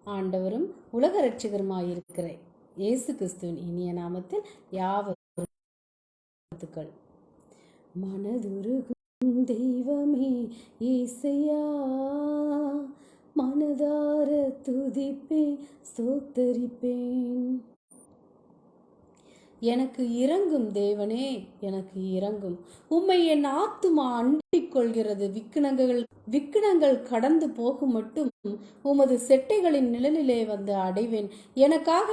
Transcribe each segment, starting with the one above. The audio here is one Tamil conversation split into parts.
ஆண்டவரும் உலக இரட்சகருமாயிருக்கிற இயேசு கிறிஸ்துவின் இனிய நாமத்தில் யாவத்துக்கள். மனதுருகும் தெய்வமே இயேசையா, மனதார துதிப்பேன் ஸ்தோத்தரிப்பேன். எனக்கு இறங்கும் தேவனே, எனக்கு இறங்கும். உம்மை என் ஆத்துமா அண்டிக் கொள்கிறது. விக்கினங்கள் கடந்து போகும் மட்டும் உமது செட்டைகளின் நிழலிலே வந்து அடைவேன். எனக்காக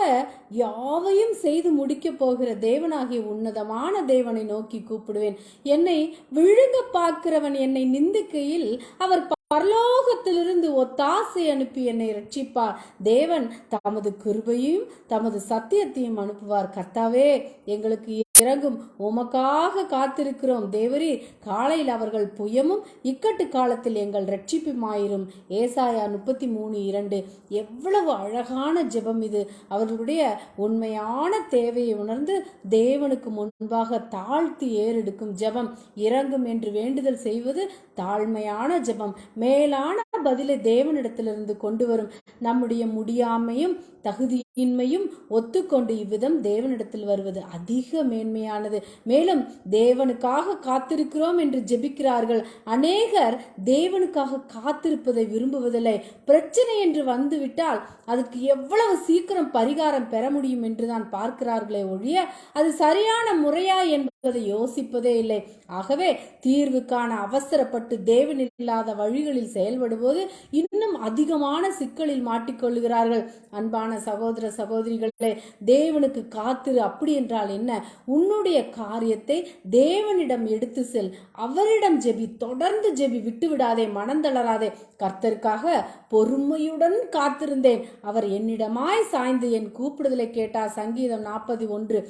யாவையும் செய்து முடிக்கப் போகிற தேவனாகிய உன்னதமான தேவனை நோக்கி கூப்பிடுவேன். என்னை விழுங்க பார்க்கிறவன் என்னை நிந்திக்கையில் அவர் பரலோகத்திலிருந்து ஒத்தாசை அனுப்பி என்னை ரட்சிப்பார். தேவன் தமது கிருபையும் தமது சத்தியத்தையும் அனுப்புவார். கர்த்தாவே, எங்களுக்கு இறங்கும். உமக்காக காத்திருக்கிறோம். தேவரீ, காலையில் அவர்கள் புயமும் இக்கட்டு காலத்தில் எங்கள் ரட்சிப்புமாயிரும். ஏசாயா 33:2. எவ்வளவு அழகான ஜெபம் இது! அவர்களுடைய உண்மையான தேவையை உணர்ந்து தேவனுக்கு முன்பாக தாழ்த்தி ஏறெடுக்கும் ஜெபம். இறங்கும் என்று வேண்டுதல் செய்வது தாழ்மையான ஜெபம். மேலான பதிலை தேவனிடத்திலிருந்து கொண்டு வரும். நம்முடைய முடியாமையும் தகுதியின்மையும் ஒத்துக்கொண்டு இவ்விதம் தேவனிடத்தில் வருவது அதிக மேன்மையானது. மேலும் தேவனுக்காக காத்திருக்கிறோம் என்று ஜெபிக்கிறார்கள். அநேகர் தேவனுக்காக காத்திருப்பதை விரும்புவதில்லை. பிரச்சனை என்று வந்துவிட்டால் அதுக்கு எவ்வளவு சீக்கிரம் பரிகாரம் பெற முடியும் என்றுதான் பார்க்கிறார்களே ஒழிய அது சரியான முறையா என்பதை யோசிப்பதே இல்லை. ஆகவே தீர்வுக்கான அவசரப்பட்டு தேவனில்லாத வழிகளில் செயல்படும்போது இன்னும் அதிகமான சிக்கலில் மாட்டிக்கொள்ளுகிறார்கள். அன்பான சகோதர சகோதரிகளே, தேவனுக்கு காத்திரு. அப்படி என்றால் என்ன? உன்னுடைய காரியத்தை தேவனிடம் எடுத்து செல். அவரிடம் ஜெபி, தொடர்ந்து ஜெபி, விட்டுவிடாதே, மனந்தளராதே. கர்த்தருக்காக பொறுமையுடன் காத்திருந்தேன். அவர் என்னிடமாய் சாய்ந்து என் கூப்பிடுதலை கேட்டார். சங்கீதம் 41.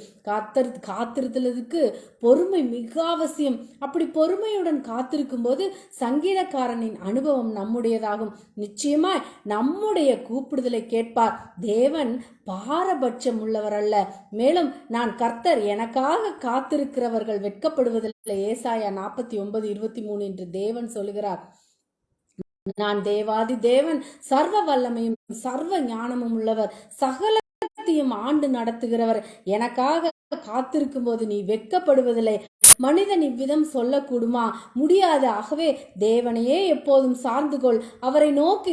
காத்திருத்தலுக்கு பொறுமை மிக அவசியம். அப்படி பொறுமையுடன் காத்திருக்கும் போது சங்கீதக்காரனின் அனுபவம் நம்முடையதாகும். நிச்சயமாய் நம்முடைய கூப்பிடுதலை கேட்பார். தேவன் பாரபட்சம் உள்ளவர் அல்ல. மேலும் நான் கர்த்தர், எனக்காக காத்திருக்கிறவர்கள் வெட்கப்படுவதில்லை. ஏசாயா 49:23 என்று தேவன் சொல்கிறார். நான் தேவாதி தேவன், சர்வ வல்லமையும் சர்வ ஞானமும் உள்ளவர், சகலத்தையும் ஆண்டு நடத்துகிறவர். எனக்காக காத்திருக்கும் போது நீ வெட்கப்படுவதில்லை. மனிதன் இவ்விதம் சொல்லக்கூடுமா? முடியாது. ஆகவே தேவனையே எப்போதும் சார்ந்து கொள். அவரை நோக்கி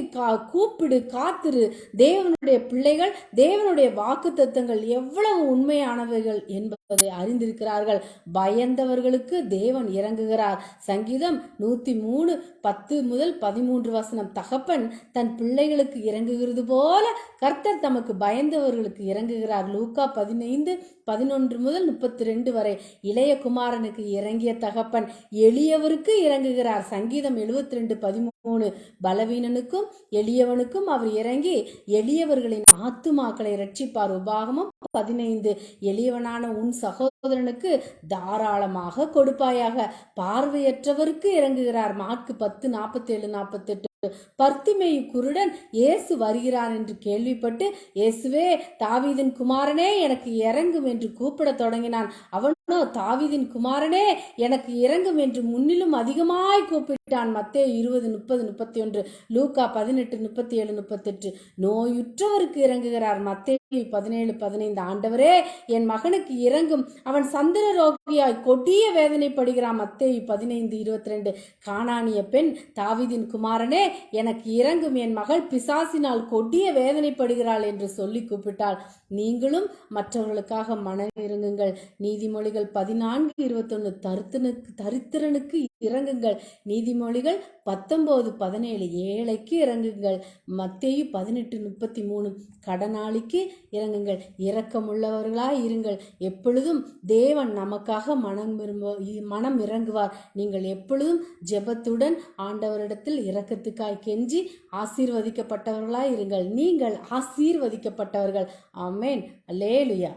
கூப்பிடு, காத்திரு. தேவனுடைய பிள்ளைகள் தேவனுடைய வாக்குத்தத்தங்கள் எவ்வளவு உண்மையானவைகள் என்பதை அறிந்திருக்கிறார்கள். பயந்தவர்களுக்கு தேவன் இறங்குகிறார். சங்கீதம் 103:10-13. தகப்பன் தன் பிள்ளைகளுக்கு இறங்குகிறது போல கர்த்தர் தமக்கு பயந்தவர்களுக்கு இறங்குகிறார். லூக்கா 15:11-32 வரை. இளைய குமாரனுக்கு இறங்கிய தகப்பன் எளியவருக்கு இறங்குகிறார். சங்கீதம் 72:13. பலவீனனுக்கும் எளியவனுக்கும் அவர் இறங்கி எளியவர்களின் ஆத்துமாக்களை ரட்சிப்பார். உபாகமம் 15. எளியவனான உன் சகோதரனுக்கு தாராளமாக கொடுப்பாயாக. பார்வையற்றவருக்கு இறங்குகிறார். மார்க்கு 10:47-48. பர்த்திமேயு குருடன் இயேசு வருகிறார் என்று கேள்விப்பட்டு, இயேசுவே, தாவீதின் குமாரனே, எனக்கு இறங்கும் என்று கூப்பிட தொடங்கினான். அவனோ, தாவீதின் குமாரனே, எனக்கு இறங்கும் என்று முன்னிலும் அதிகமாய் கூப்பிட்டான். மத்தேயு 20:30-31. லூக்கா 18:37-38. நோயுற்றவருக்கு இறங்குகிறார். மத்தேயு 17:15. ஆண்டவரே, என் மகனுக்கு இறங்கும், அவன் சந்திர ரோகியாய் கொடிய வேதனைப்படுகிறான். மத்தேயு 15:22. கானானிய பெண், தாவீதின் குமாரனே, எனக்கு இறங்கும், என் மகள் பிசாசினால் கொடிய வேதனைப்படுகிறாள் என்று சொல்லி கூப்பிட்டாள். நீங்களும் மற்றவர்களுக்காக மனம் இறங்குங்கள். நீதிமொழிகள் 14:21. தரித்திரனுக்கு இறங்குங்கள். நீதிமொழிகள் 19:17. ஏழைக்கு இறங்குங்கள். மத்தேயு 18:33. கடனாளிக்கு இறங்குங்கள். இரக்கமுள்ளவர்களாய் இருங்கள். எப்பொழுதும் தேவன் நமக்காக மனம் இறங்குவார். நீங்கள் எப்பொழுதும் ஜெபத்துடன் ஆண்டவரிடத்தில் இரக்கத்துக்காய் கெஞ்சி ஆசீர்வதிக்கப்பட்டவர்களாய் இருங்கள். நீங்கள் ஆசீர்வதிக்கப்பட்டவர்கள். ஆமென். அல்லேலூயா.